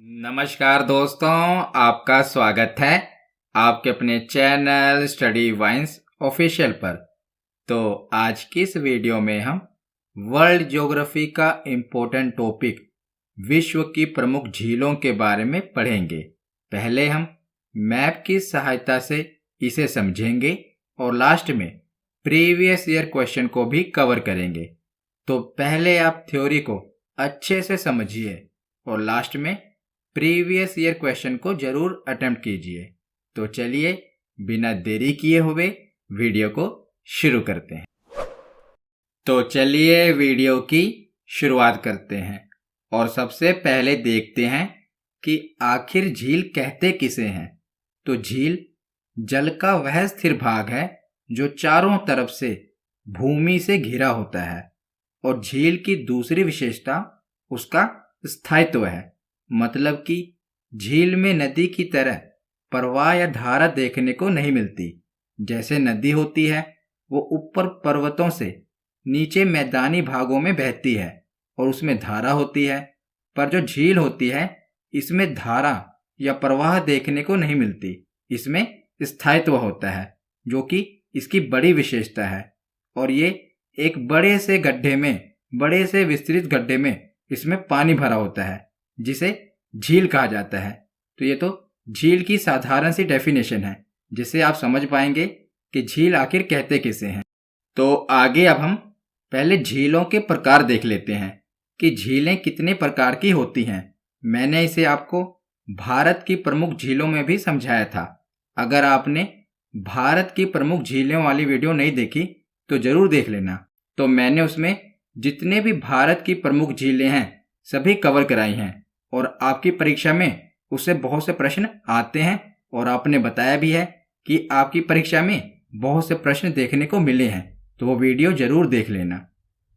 नमस्कार दोस्तों, आपका स्वागत है आपके अपने चैनल स्टडी वाइन्स ऑफिशियल पर। तो आज की इस वीडियो में हम वर्ल्ड ज्योग्राफी का इम्पोर्टेंट टॉपिक विश्व की प्रमुख झीलों के बारे में पढ़ेंगे। पहले हम मैप की सहायता से इसे समझेंगे और लास्ट में प्रीवियस ईयर क्वेश्चन को भी कवर करेंगे। तो पहले आप थ्योरी को अच्छे से समझिए और लास्ट में प्रीवियस ईयर क्वेश्चन को जरूर अटेम्प्ट कीजिए। तो चलिए बिना देरी किए हुए वीडियो को शुरू करते हैं। तो चलिए वीडियो की शुरुआत करते हैं और सबसे पहले देखते हैं कि आखिर झील कहते किसे हैं। तो झील जल का वह स्थिर भाग है जो चारों तरफ से भूमि से घिरा होता है, और झील की दूसरी विशेषता उसका स्थायित्व है। मतलब कि झील में नदी की तरह प्रवाह या धारा देखने को नहीं मिलती। जैसे नदी होती है वो ऊपर पर्वतों से नीचे मैदानी भागों में बहती है और उसमें धारा होती है, पर जो झील होती है इसमें धारा या प्रवाह देखने को नहीं मिलती। इसमें स्थायित्व होता है जो कि इसकी बड़ी विशेषता है, और ये एक बड़े से विस्तृत गड्ढे में इसमें पानी भरा होता है जिसे झील कहा जाता है। तो ये तो झील की साधारण सी डेफिनेशन है जिससे आप समझ पाएंगे कि झील आखिर कहते किसे हैं। तो आगे अब हम पहले झीलों के प्रकार देख लेते हैं कि झीलें कितने प्रकार की होती हैं। मैंने इसे आपको भारत की प्रमुख झीलों में भी समझाया था। अगर आपने भारत की प्रमुख झीलों वाली वीडियो नहीं देखी तो जरूर देख लेना। तो मैंने उसमें जितने भी भारत की प्रमुख झीलें हैं सभी कवर कराई हैं, और आपकी परीक्षा में उससे बहुत से प्रश्न आते हैं, और आपने बताया भी है कि आपकी परीक्षा में बहुत से प्रश्न देखने को मिले हैं। तो वो वीडियो जरूर देख लेना।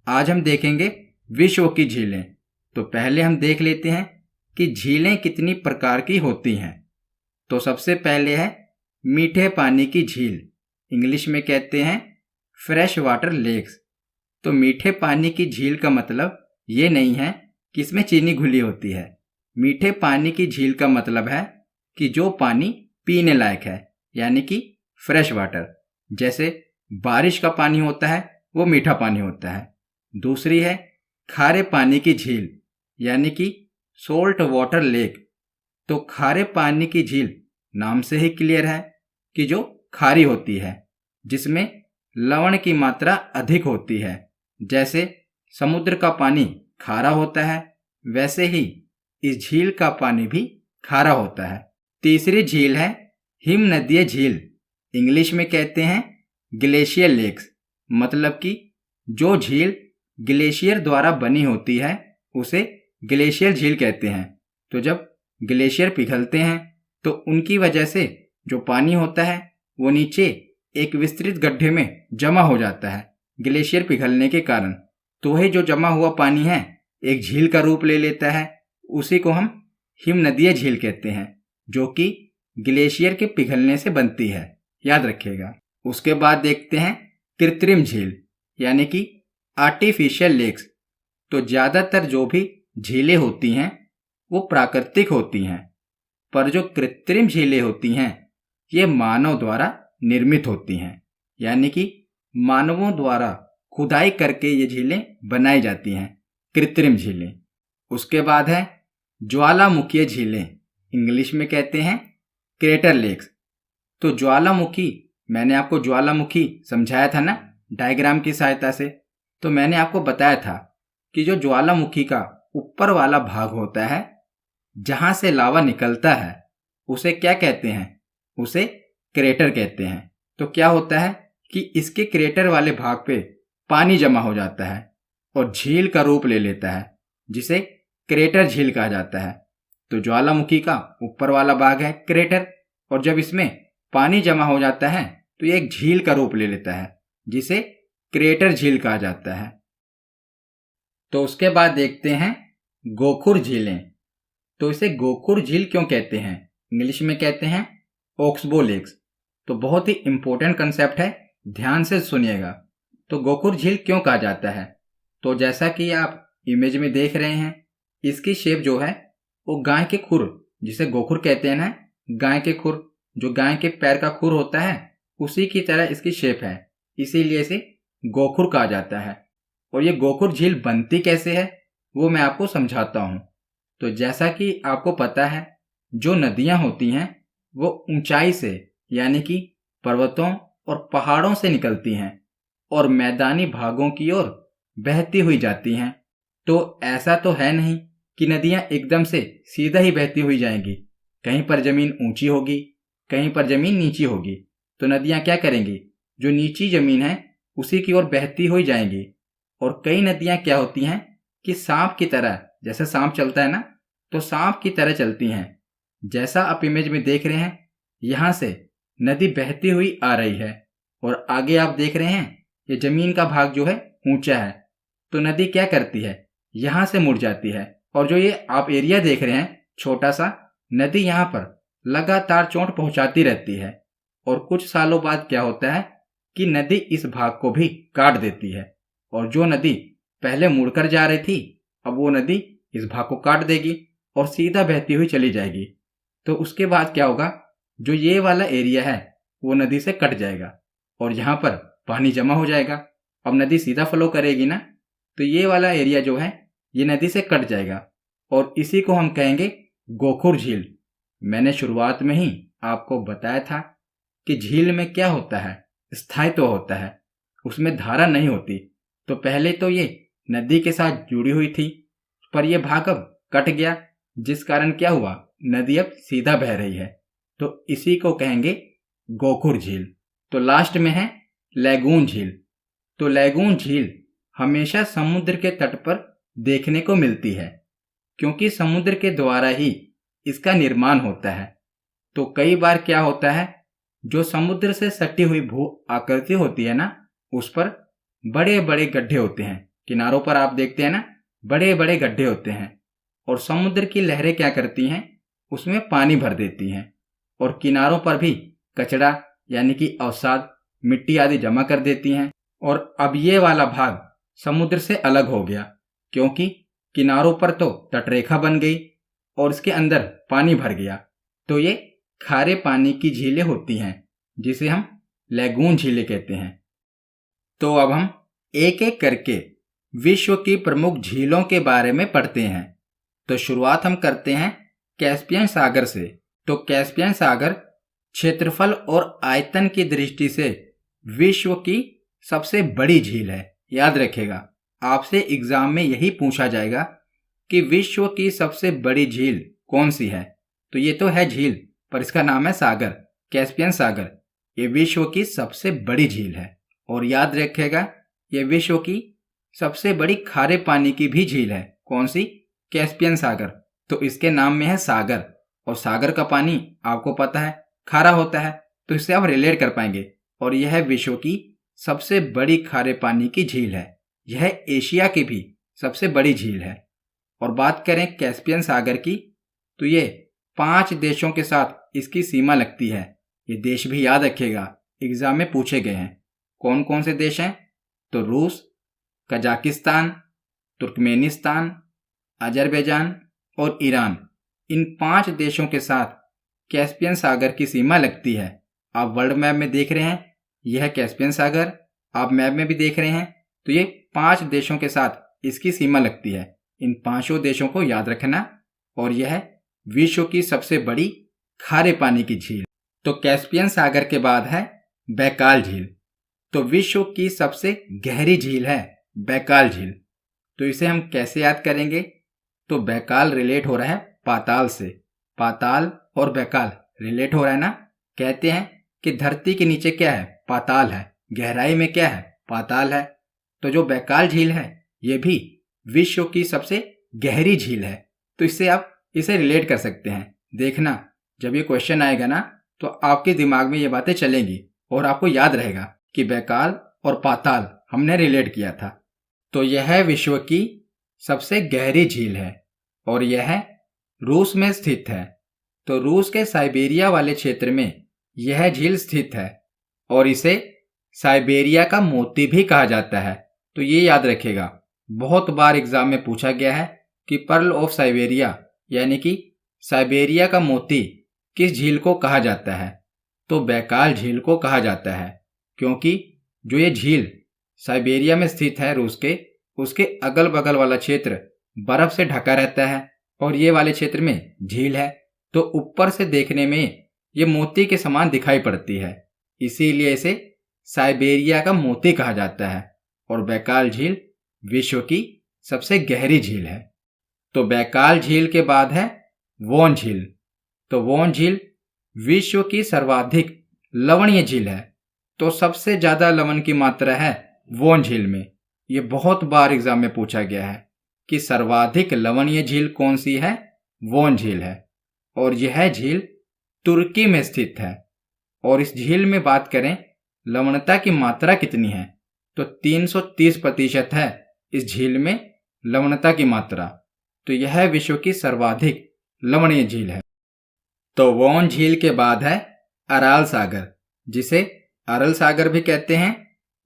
आज हम देखेंगे विश्व की झीलें। तो पहले हम देख लेते हैं कि झीलें कितनी प्रकार की होती हैं। तो सबसे पहले है मीठे पानी की झील, इंग्लिश में कहते हैं फ्रेश वाटर लेक्स। तो मीठे पानी की झील का मतलब ये नहीं है कि इसमें चीनी घुली होती है। मीठे पानी की झील का मतलब है कि जो पानी पीने लायक है, यानी कि फ्रेश वाटर। जैसे बारिश का पानी होता है वो मीठा पानी होता है। दूसरी है खारे पानी की झील, यानी कि सोल्ट वाटर लेक। तो खारे पानी की झील नाम से ही क्लियर है कि जो खारी होती है, जिसमें लवण की मात्रा अधिक होती है। जैसे समुद्र का पानी खारा होता है, वैसे ही इस झील का पानी भी खारा होता है। तीसरी झील है हिम नदीय झील, इंग्लिश में कहते हैं ग्लेशियर लेक्स। मतलब कि जो झील ग्लेशियर द्वारा बनी होती है उसे ग्लेशियर झील कहते हैं। तो जब ग्लेशियर पिघलते हैं तो उनकी वजह से जो पानी होता है वो नीचे एक विस्तृत गड्ढे में जमा हो जाता है ग्लेशियर पिघलने के कारण। तो वही जो जमा हुआ पानी है एक झील का रूप ले लेता है, उसी को हम हिम नदीय झील कहते हैं, जो कि ग्लेशियर के पिघलने से बनती है। याद रखिएगा। उसके बाद देखते हैं कृत्रिम झील, यानी कि आर्टिफिशियल लेक्स। तो ज़्यादातर जो भी झीलें होती हैं वो प्राकृतिक होती हैं, पर जो कृत्रिम झीलें होती हैं ये मानव द्वारा निर्मित होती हैं, यानी कि मानवों द्वारा खुदाई करके ये झीलें बनाई जाती हैं, कृत्रिम झीलें। उसके बाद है ज्वालामुखीय झीलें, इंग्लिश में कहते हैं क्रेटर लेक्स। तो ज्वालामुखी, मैंने आपको ज्वालामुखी समझाया था ना डायग्राम की सहायता से। तो मैंने आपको बताया था कि जो ज्वालामुखी का ऊपर वाला भाग होता है जहां से लावा निकलता है उसे क्या कहते हैं, उसे क्रेटर कहते हैं। तो क्या होता है कि इसके क्रेटर वाले भाग पे पानी जमा हो जाता है और झील का रूप ले लेता है, जिसे क्रेटर झील कहा जाता है। तो ज्वालामुखी का ऊपर वाला भाग है क्रेटर, और जब इसमें पानी जमा हो जाता है तो ये एक झील का रूप ले लेता है जिसे क्रेटर झील कहा जाता है। तो उसके बाद देखते हैं गोखुर झीलें। तो इसे गोखुर झील क्यों कहते हैं, इंग्लिश में कहते हैं ऑक्सबो लेक्स। तो बहुत ही इंपॉर्टेंट कंसेप्ट है, ध्यान से सुनिएगा। तो गोखुर झील क्यों कहा जाता है, तो जैसा कि आप इमेज में देख रहे हैं इसकी शेप जो है वो गाय के खुर, जिसे गोखुर कहते हैं ना, गाय के खुर, जो गाय के पैर का खुर होता है, उसी की तरह इसकी शेप है, इसीलिए इसे गोखुर कहा जाता है। और ये गोखुर झील बनती कैसे है वो मैं आपको समझाता हूँ। तो जैसा कि आपको पता है, जो नदियाँ होती हैं वो ऊंचाई से यानी कि पर्वतों और पहाड़ों से निकलती हैं और मैदानी भागों की ओर बहती हुई जाती हैं। तो ऐसा तो है नहीं कि नदियाँ एकदम से सीधा ही बहती हुई जाएंगी। कहीं पर जमीन ऊंची होगी, कहीं पर जमीन नीची होगी। तो नदियाँ क्या करेंगी, जो नीची जमीन है उसी की ओर बहती हुई जाएंगी। और कई नदियाँ क्या होती हैं कि सांप की तरह, जैसे सांप चलता है ना, तो सांप की तरह चलती हैं। जैसा आप इमेज में देख रहे हैं, यहाँ से नदी बहती हुई आ रही है और आगे आप देख रहे हैं ये जमीन का भाग जो है ऊंचा है। तो नदी क्या करती है, यहाँ से मुड़ जाती है। और जो ये आप एरिया देख रहे हैं छोटा सा, नदी यहाँ पर लगातार चोट पहुंचाती रहती है। और कुछ सालों बाद क्या होता है कि नदी इस भाग को भी काट देती है। और जो नदी पहले मुड़कर जा रही थी, अब वो नदी इस भाग को काट देगी और सीधा बहती हुई चली जाएगी। तो उसके बाद क्या होगा, जो ये वाला एरिया है वो नदी से कट जाएगा और यहाँ पर पानी जमा हो जाएगा। अब नदी सीधा फ्लो करेगी ना, तो ये वाला एरिया जो है ये नदी से कट जाएगा और इसी को हम कहेंगे गोखुर झील। मैंने शुरुआत में ही आपको बताया था कि झील में क्या होता है, स्थायित्व होता है, उसमें धारा नहीं होती। तो पहले तो ये नदी के साथ जुड़ी हुई थी, पर यह भाग अब कट गया, जिस कारण क्या हुआ, नदी अब सीधा बह रही है। तो इसी को कहेंगे गोखुर झील। तो लास्ट में है लैगून झील। तो लैगून झील हमेशा समुद्र के तट पर देखने को मिलती है, क्योंकि समुद्र के द्वारा ही इसका निर्माण होता है। तो कई बार क्या होता है, जो समुद्र से सटी हुई भू आकृति होती है ना, उस पर बड़े बड़े गड्ढे होते हैं। किनारों पर आप देखते हैं ना, बड़े बड़े गड्ढे होते हैं। और समुद्र की लहरें क्या करती हैं, उसमें पानी भर देती हैं और किनारों पर भी कचरा यानी कि अवसाद, मिट्टी आदि जमा कर देती हैं। और अब ये वाला भाग समुद्र से अलग हो गया, क्योंकि किनारों पर तो तटरेखा बन गई और इसके अंदर पानी भर गया। तो ये खारे पानी की झीलें होती हैं, जिसे हम लैगून झीलें कहते हैं। तो अब हम एक एक करके विश्व की प्रमुख झीलों के बारे में पढ़ते हैं। तो शुरुआत हम करते हैं कैस्पियन सागर से। तो कैस्पियन सागर क्षेत्रफल और आयतन की दृष्टि से विश्व की सबसे बड़ी झील है। याद रखिएगा, आपसे एग्जाम में यही पूछा जाएगा कि विश्व की सबसे बड़ी झील कौन सी है। तो ये तो है झील, पर इसका नाम है सागर, कैस्पियन सागर। ये विश्व की सबसे बड़ी झील है। और याद रखिएगा, ये विश्व की सबसे बड़ी खारे पानी की भी झील है। कौन सी? कैस्पियन सागर। तो इसके नाम में है सागर, और सागर का पानी आपको पता है खारा होता है, तो इससे आप रिलेट कर पाएंगे। और यह विश्व की सबसे बड़ी खारे पानी की झील है। यह एशिया की भी सबसे बड़ी झील है। और बात करें कैस्पियन सागर की, तो ये 5 देशों के साथ इसकी सीमा लगती है। ये देश भी याद रखिएगा, एग्जाम में पूछे गए हैं। कौन कौन से देश हैं? तो रूस, कजाकिस्तान, तुर्कमेनिस्तान, अजरबैजान और ईरान। इन 5 देशों के साथ कैस्पियन सागर की सीमा लगती है। आप वर्ल्ड मैप में देख रहे हैं, यह है कैस्पियन सागर। आप मैप में भी देख रहे हैं, तो ये 5 देशों के साथ इसकी सीमा लगती है। इन 5 देशों को याद रखना। और यह है विश्व की सबसे बड़ी खारे पानी की झील। तो कैस्पियन सागर के बाद है बैकाल झील। तो विश्व की सबसे गहरी झील है बैकाल झील। तो इसे हम कैसे याद करेंगे? तो बैकाल रिलेट हो रहा है पाताल से। पाताल और बैकाल रिलेट हो रहा है ना। कहते हैं कि धरती के नीचे क्या है? पाताल है। गहराई में क्या है? पाताल है। तो जो बैकाल झील है ये भी विश्व की सबसे गहरी झील है। तो इससे आप इसे रिलेट कर सकते हैं। देखना, जब ये क्वेश्चन आएगा ना, तो आपके दिमाग में ये बातें चलेंगी और आपको याद रहेगा कि बैकाल और पाताल हमने रिलेट किया था। तो यह विश्व की सबसे गहरी झील है और यह रूस में स्थित है। तो रूस के साइबेरिया वाले क्षेत्र में यह झील स्थित है और इसे साइबेरिया का मोती भी कहा जाता है। तो ये याद रखेगा, बहुत बार एग्जाम में पूछा गया है कि पर्ल ऑफ साइबेरिया यानी कि साइबेरिया का मोती किस झील को कहा जाता है? तो बैकाल झील को कहा जाता है, क्योंकि जो ये झील साइबेरिया में स्थित है रूस के, उसके अगल बगल वाला क्षेत्र बर्फ से ढका रहता है और ये वाले क्षेत्र में झील है, तो ऊपर से देखने में ये मोती के समान दिखाई पड़ती है, इसीलिए इसे साइबेरिया का मोती कहा जाता है। और बैकाल झील विश्व की सबसे गहरी झील है। तो बैकाल झील के बाद है वोन झील। तो वोन झील विश्व की सर्वाधिक लवणीय झील है। तो सबसे ज्यादा लवण की मात्रा है वोन झील में। ये बहुत बार एग्जाम में पूछा गया है कि सर्वाधिक लवणीय झील कौन सी है? वोन झील है। और यह झील तुर्की में स्थित है। और इस झील में बात करें लवणता की मात्रा कितनी है, तो 330% है इस झील में लवणता की मात्रा। तो यह विश्व की सर्वाधिक लवणीय झील है। तो वोन झील के बाद है अराल सागर, जिसे अरल सागर भी कहते हैं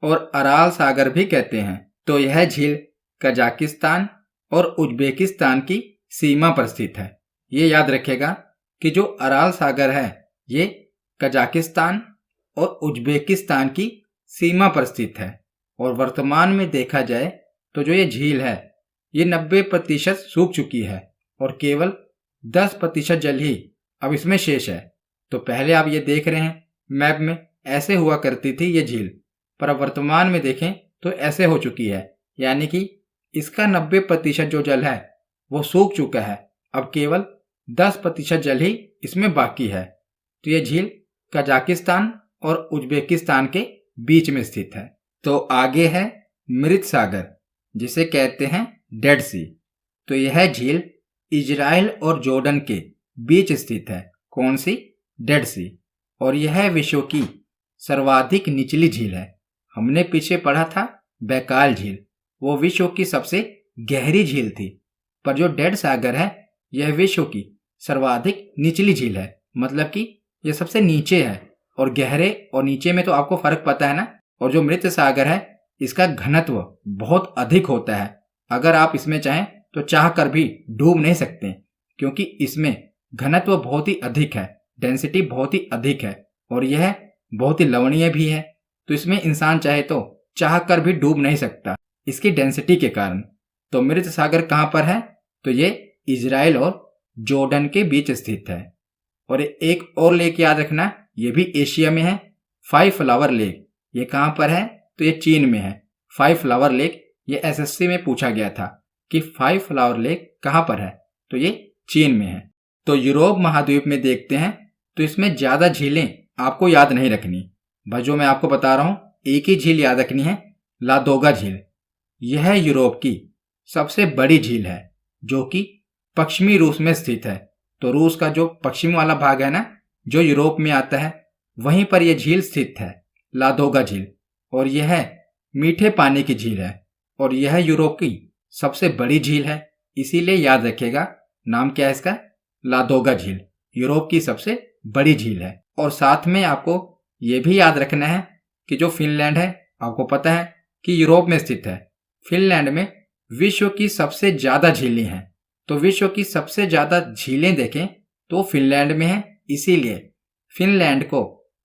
और अराल सागर भी कहते हैं। तो यह झील कजाकिस्तान और उज्बेकिस्तान की सीमा पर स्थित है। ये याद रखेगा कि जो अराल सागर है ये कजाकिस्तान और उज्बेकिस्तान की सीमा पर स्थित है। और वर्तमान में देखा जाए तो जो ये झील है ये 90% सूख चुकी है और केवल 10% जल ही अब इसमें शेष है। तो पहले आप ये देख रहे हैं मैप में ऐसे हुआ करती थी ये झील, पर अब वर्तमान में देखें तो ऐसे हो चुकी है, यानी कि इसका 90% जो जल है वो सूख चुका है। अब केवल 10% जल ही इसमें बाकी है। तो ये झील कजाकिस्तान और उज्बेकिस्तान के बीच में स्थित है। तो आगे है मृत सागर, जिसे कहते हैं डेड सी। तो यह झील इजराइल और जॉर्डन के बीच स्थित है। कौन सी? डेड सी। और यह विश्व की सर्वाधिक निचली झील है। हमने पीछे पढ़ा था बैकाल झील, वो विश्व की सबसे गहरी झील थी, पर जो डेड सागर है यह विश्व की सर्वाधिक निचली झील है। मतलब कि यह सबसे नीचे है। और गहरे और नीचे में तो आपको फर्क पता है ना। और जो मृत सागर है इसका घनत्व बहुत अधिक होता है। अगर आप इसमें चाहें तो चाह कर भी डूब नहीं सकते, क्योंकि इसमें घनत्व बहुत ही अधिक है, डेंसिटी बहुत ही अधिक है और यह बहुत ही लवणीय भी है। तो इसमें इंसान चाहे तो चाह कर भी डूब नहीं सकता इसकी डेंसिटी के कारण। तो मृत सागर कहाँ पर है? तो ये इजराइल और जॉर्डन के बीच स्थित है। और एक और लेक याद रखना, ये भी एशिया में है, 5 फ्लावर लेक। ये कहाँ पर है? तो ये चीन में है। 5 फ्लावर लेक ये एसएससी में पूछा गया था कि 5 फ्लावर लेक कहाँ पर है, तो ये चीन में है। तो यूरोप महाद्वीप में देखते हैं तो इसमें ज्यादा झीलें आपको याद नहीं रखनी, बस जो मैं आपको बता रहा हूं एक ही झील याद रखनी है, लादोगा झील। यह यूरोप की सबसे बड़ी झील है जो कि पश्चिमी रूस में स्थित है। तो रूस का जो पश्चिम वाला भाग है ना, जो यूरोप में आता है, वहीं पर यह झील स्थित है, लादोगा झील। और यह मीठे पानी की झील है और यह यूरोप की सबसे बड़ी झील है, इसीलिए याद रखिएगा नाम क्या है इसका, लादोगा झील। यूरोप की सबसे बड़ी झील है। और साथ में आपको यह भी याद रखना है कि जो फिनलैंड है, आपको पता है कि यूरोप में स्थित है। फिनलैंड में विश्व की सबसे ज्यादा झीलें हैं। तो विश्व की सबसे ज्यादा झीलें देखें तो फिनलैंड में है, इसीलिए फिनलैंड को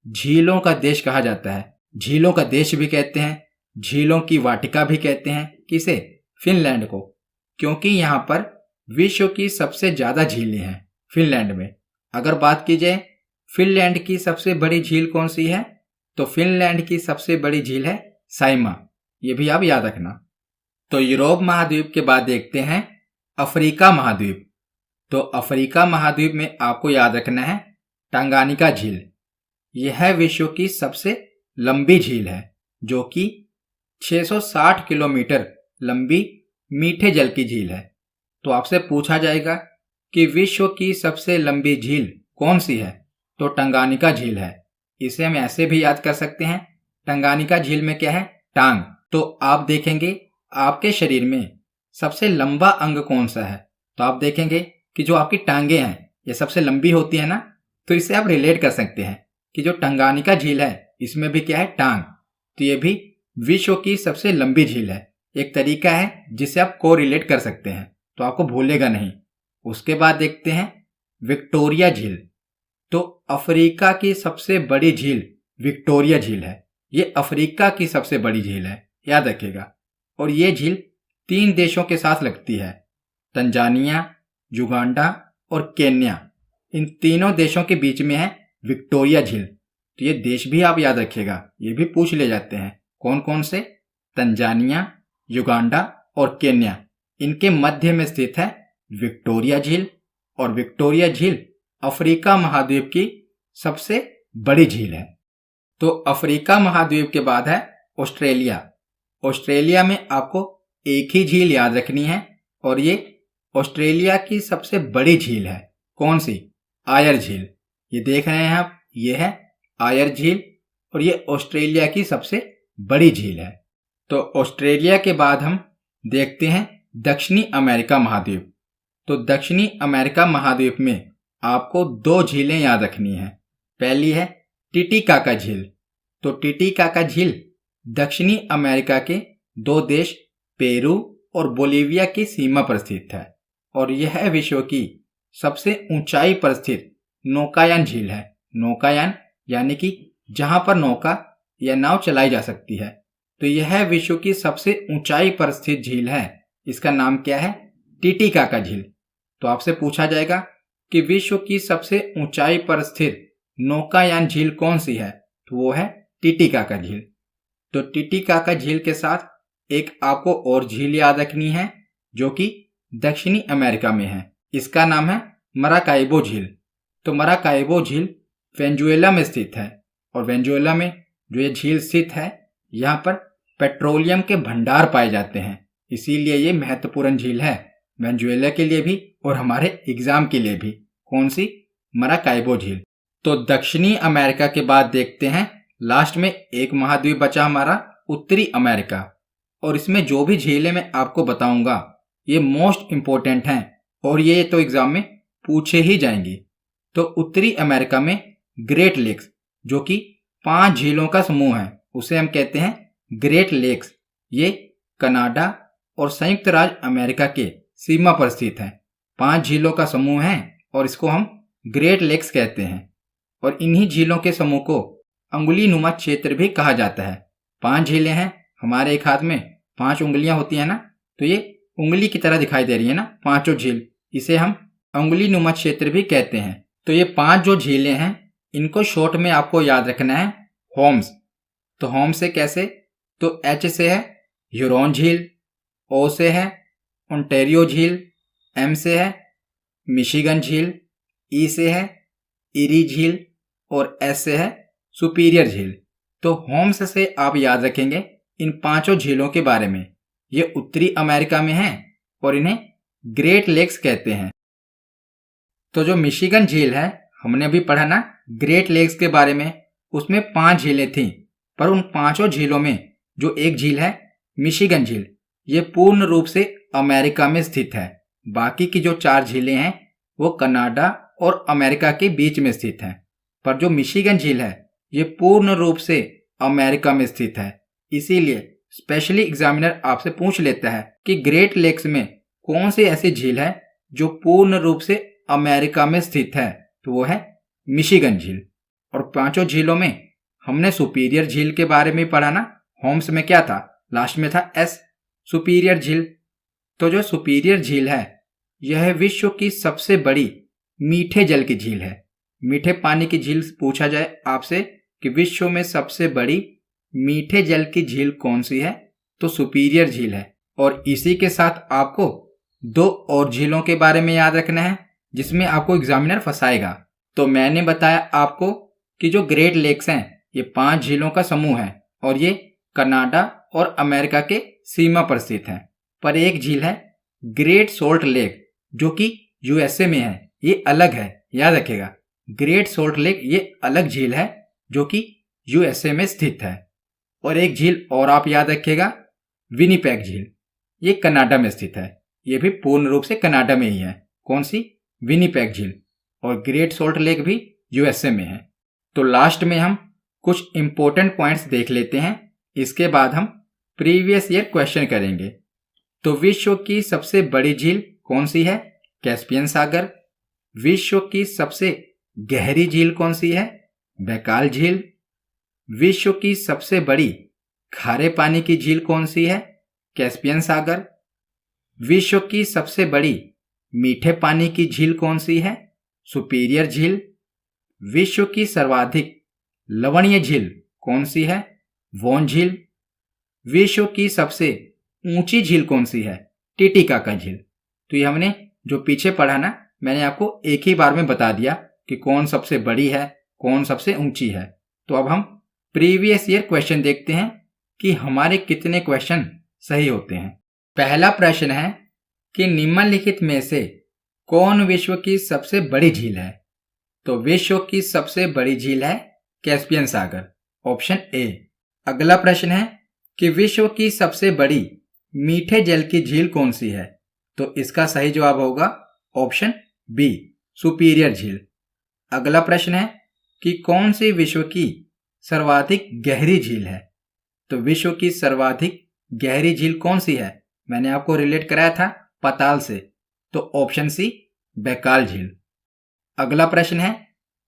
झीलों का देश कहा जाता है। झीलों का देश भी कहते हैं, झीलों की वाटिका भी कहते हैं। किसे? फिनलैंड को, क्योंकि यहाँ पर विश्व की सबसे ज्यादा झीलें हैं फिनलैंड में। अगर बात की जाए फिनलैंड की सबसे बड़ी झील कौन सी है, तो फिनलैंड की सबसे बड़ी झील है साइमा। ये भी आप याद रखना। तो यूरोप महाद्वीप के बाद देखते हैं अफ्रीका महाद्वीप। तो अफ्रीका महाद्वीप में आपको याद रखना है टांगानिका झील। यह विश्व की सबसे लंबी झील है, जो कि 660 किलोमीटर लंबी मीठे जल की झील है। तो आपसे पूछा जाएगा कि विश्व की सबसे लंबी झील कौन सी है, तो टंगानिका झील है। इसे हम ऐसे भी याद कर सकते हैं, टंगानिका झील में क्या है, टांग। तो आप देखेंगे आपके शरीर में सबसे लंबा अंग कौन सा है, तो आप देखेंगे कि जो आपकी टांगे हैं ये सबसे लंबी होती है ना। तो इससे आप रिलेट कर सकते हैं कि जो टंगानिका झील है इसमें भी क्या है, टांग। तो ये भी विश्व की सबसे लंबी झील है। एक तरीका है जिससे आप को रिलेट कर सकते हैं, तो आपको भूलेगा नहीं। उसके बाद देखते हैं विक्टोरिया झील। तो अफ्रीका की सबसे बड़ी झील विक्टोरिया झील है। ये अफ्रीका की सबसे बड़ी झील है, याद रखिएगा। और ये झील 3 देशों के साथ लगती है, तंजानिया, युगांडा और केन्या। इन तीनों देशों के बीच में है विक्टोरिया झील। तो ये देश भी आप याद रखिएगा, ये भी पूछ ले जाते हैं। कौन कौन से? तंजानिया, युगांडा और केन्या। इनके मध्य में स्थित है विक्टोरिया झील। और विक्टोरिया झील अफ्रीका महाद्वीप की सबसे बड़ी झील है। तो अफ्रीका महाद्वीप के बाद है ऑस्ट्रेलिया। ऑस्ट्रेलिया में आपको एक ही झील याद रखनी है और ये ऑस्ट्रेलिया की सबसे बड़ी झील है। कौन सी? आयर झील। ये देख रहे हैं आप, ये है आयर झील और ये ऑस्ट्रेलिया की सबसे बड़ी झील है। तो ऑस्ट्रेलिया के बाद हम देखते हैं दक्षिणी अमेरिका महाद्वीप। तो दक्षिणी अमेरिका महाद्वीप में आपको 2 झीलें याद रखनी है। पहली है टिटिकाका झील। तो टिटिकाका झील दक्षिणी अमेरिका के 2 देश पेरू और बोलीविया की सीमा पर स्थित है और यह विश्व की सबसे ऊंचाई पर स्थित नौकायान झील है। नौकायान यानी कि जहां पर नौका या नाव चलाई जा सकती है। तो यह विश्व की सबसे ऊंचाई पर स्थित झील है। इसका नाम क्या है? टिटिकाका झील। तो आपसे पूछा जाएगा कि विश्व की सबसे ऊंचाई पर स्थित नौकायान झील कौन सी है? तो वो है टिटिकाका झील। तो टिटिकाका झील के साथ एक आपको और झील याद रखनी है जो कि दक्षिणी अमेरिका में है। इसका नाम है मराकाइबो झील। तो मराकाइबो झील वेनेजुएला में स्थित है और वेनेजुएला में जो ये झील स्थित है, यहाँ पर पेट्रोलियम के भंडार पाए जाते हैं, इसीलिए ये महत्वपूर्ण झील है वेनेजुएला के लिए भी और हमारे एग्जाम के लिए भी। कौन सी? मराकाइबो झील। तो दक्षिणी अमेरिका के बाद देखते हैं लास्ट में एक महाद्वीप बचा हमारा उत्तरी अमेरिका। और इसमें जो भी झीलें मैं आपको बताऊंगा ये मोस्ट इंपॉर्टेंट हैं और ये तो एग्जाम में पूछे ही जाएंगी। तो उत्तरी अमेरिका में ग्रेट लेक्स जो कि 5 झीलों का समूह है, उसे हम कहते हैं ग्रेट लेक्स। ये कनाडा और संयुक्त राज्य अमेरिका के सीमा पर स्थित है। 5 झीलों का समूह है और इसको हम ग्रेट लेक्स कहते हैं। और इन्हीं झीलों के समूह को अंगुली नुमा क्षेत्र भी कहा जाता है। 5 झीलें हैं, हमारे एक हाथ में 5 उंगलियां होती है ना, तो ये उंगली की तरह दिखाई दे रही है ना 5 झील, इसे हम अंगुली नुमा क्षेत्र भी कहते हैं। तो ये 5 जो झीलें हैं इनको शॉर्ट में आपको याद रखना है होम्स। तो होम्स से कैसे? तो एच से है ह्यूरॉन झील, ओ से है ओंटारियो झील, एम से है मिशिगन झील, ई से है इरी झील और एस से है सुपीरियर झील। तो होम्स से आप याद रखेंगे इन 5 झीलों के बारे में। ये उत्तरी अमेरिका में हैं और इन्हें ग्रेट लेक्स कहते हैं। तो जो मिशिगन झील है, हमने अभी पढ़ा ना ग्रेट लेक्स के बारे में, उसमें 5 झीलें थीं, पर उन 5 झीलों में जो एक झील है मिशिगन झील, ये पूर्ण रूप से अमेरिका में स्थित है। बाकी की जो 4 झीलें हैं वो कनाडा और अमेरिका के बीच में स्थित हैं, पर जो मिशिगन झील है ये पूर्ण रूप से अमेरिका में स्थित है। इसीलिए स्पेशली एग्जामिनर आपसे पूछ लेता है कि ग्रेट लेक्स में कौन सी ऐसी झील है जो पूर्ण रूप से अमेरिका में स्थित है, तो वो है मिशिगन झील। और 5 झीलों में हमने सुपीरियर झील के बारे में पढ़ा ना, होम्स में क्या था? लास्ट में था एस, सुपीरियर झील। तो जो सुपीरियर झील है यह विश्व की सबसे बड़ी मीठे जल की झील है। मीठे पानी की झील पूछा जाए आपसे कि विश्व में सबसे बड़ी मीठे जल की झील कौन सी है, तो सुपीरियर झील है। और इसी के साथ आपको 2 और झीलों के बारे में याद रखना है जिसमें आपको एग्जामिनर फंसाएगा। तो मैंने बताया आपको कि जो ग्रेट लेक्स हैं ये 5 झीलों का समूह है और ये कनाडा और अमेरिका के सीमा पर स्थित है। पर एक झील है ग्रेट सोल्ट लेक जो कि यूएसए में है, ये अलग है, याद रखेगा। ग्रेट सोल्ट लेक ये अलग झील है जो कि यूएसए में स्थित है। और एक झील और आप याद रखिएगा, विनिपेग झील, ये कनाडा में स्थित है। ये भी पूर्ण रूप से कनाडा में ही है। कौन सी? विनिपेग झील। और ग्रेट सोल्ट लेक भी यूएसए में है। तो लास्ट में हम कुछ इंपॉर्टेंट पॉइंट्स देख लेते हैं, इसके बाद हम प्रीवियस ईयर क्वेश्चन करेंगे। तो विश्व की सबसे बड़ी झील कौन सी है? कैस्पियन सागर। विश्व की सबसे गहरी झील कौन सी है? बैकाल झील। विश्व की सबसे बड़ी खारे पानी की झील कौन सी है? कैस्पियन सागर। विश्व की सबसे बड़ी मीठे पानी की झील कौन सी है? सुपीरियर झील। विश्व की सर्वाधिक लवणीय झील कौन सी है? वोन झील। विश्व की सबसे ऊंची झील कौन सी है? टिटिकाका झील। तो ये हमने जो पीछे पढ़ा ना, मैंने आपको एक ही बार में बता दिया कि कौन सबसे बड़ी है, कौन सबसे ऊंची है। तो अब हम प्रीवियस ईयर क्वेश्चन देखते हैं कि हमारे कितने क्वेश्चन सही होते हैं। पहला प्रश्न है कि निम्नलिखित में से कौन विश्व की सबसे बड़ी झील है? तो विश्व की सबसे बड़ी झील है कैस्पियन सागर, ऑप्शन ए। अगला प्रश्न है कि विश्व की सबसे बड़ी मीठे जल की झील कौन सी है? तो इसका सही जवाब होगा ऑप्शन बी, सुपीरियर झील। अगला प्रश्न है कि कौन सी विश्व की सर्वाधिक गहरी झील है? तो विश्व की सर्वाधिक गहरी झील कौन सी है? मैंने आपको रिलेट कराया था पाताल से, तो ऑप्शन सी, बैकाल झील। अगला प्रश्न है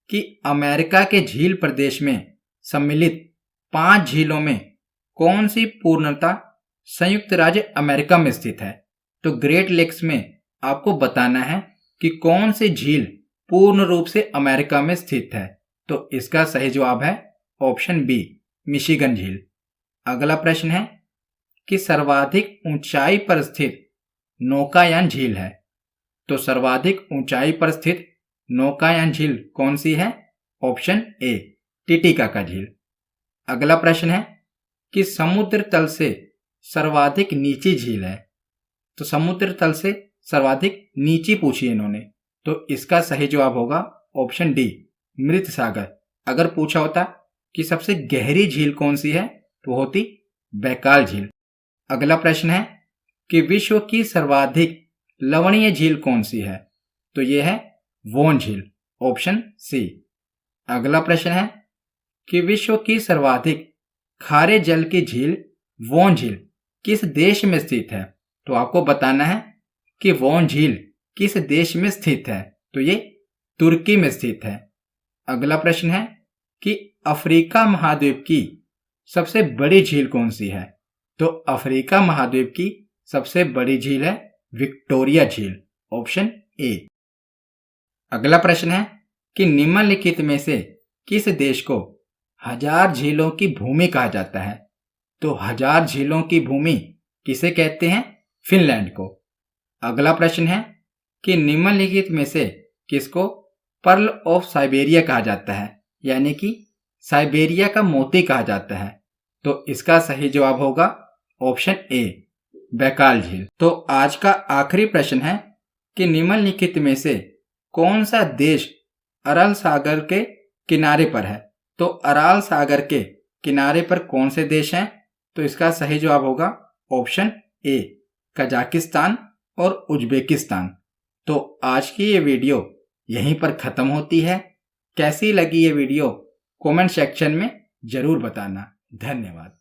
कि अमेरिका के झील प्रदेश में सम्मिलित 5 झीलों में कौन सी पूर्णतः संयुक्त राज्य अमेरिका में स्थित है? तो ग्रेट लेक्स में आपको बताना है कि कौन सी झील पूर्ण रूप से अमेरिका में स्थित है। तो इसका सही जवाब है ऑप्शन बी, मिशिगन झील। अगला प्रश्न है कि सर्वाधिक ऊंचाई पर स्थित नौकायान झील है। तो सर्वाधिक ऊंचाई पर स्थित नौकायान झील कौन सी है? ऑप्शन ए, टिटिकाका झील। अगला प्रश्न है कि समुद्र तल से सर्वाधिक नीची झील है। तो समुद्र तल से सर्वाधिक नीची पूछी इन्होंने, तो इसका सही जवाब होगा ऑप्शन डी, मृत सागर। अगर पूछा होता कि सबसे गहरी झील कौन सी है तो होती बैकाल झील। अगला प्रश्न है कि विश्व की सर्वाधिक लवणीय झील कौन सी है? तो यह है वोन झील, ऑप्शन सी। अगला प्रश्न है कि विश्व की सर्वाधिक खारे जल की झील वोन झील किस देश में स्थित है? तो आपको बताना है कि वोन झील किस देश में स्थित है। तो ये तुर्की में स्थित है। अगला प्रश्न है कि अफ्रीका महाद्वीप की सबसे बड़ी झील कौन सी है? तो अफ्रीका महाद्वीप की सबसे बड़ी झील है विक्टोरिया झील, ऑप्शन ए। अगला प्रश्न है कि निम्नलिखित में से किस देश को 1000 झीलों की भूमि कहा जाता है? तो 1000 झीलों की भूमि किसे कहते हैं? फिनलैंड को। अगला प्रश्न है कि निम्नलिखित में से किसको पर्ल ऑफ साइबेरिया कहा जाता है, यानी कि साइबेरिया का मोती कहा जाता है? तो इसका सही जवाब होगा ऑप्शन ए, बैकाल झील। तो आज का आखिरी प्रश्न है कि निम्नलिखित में से कौन सा देश अरल सागर के किनारे पर है? तो अराल सागर के किनारे पर कौन से देश हैं? तो इसका सही जवाब होगा ऑप्शन ए, कजाकिस्तान और उज्बेकिस्तान। तो आज की ये वीडियो यहीं पर खत्म होती है। कैसी लगी ये वीडियो कमेंट सेक्शन में जरूर बताना। धन्यवाद।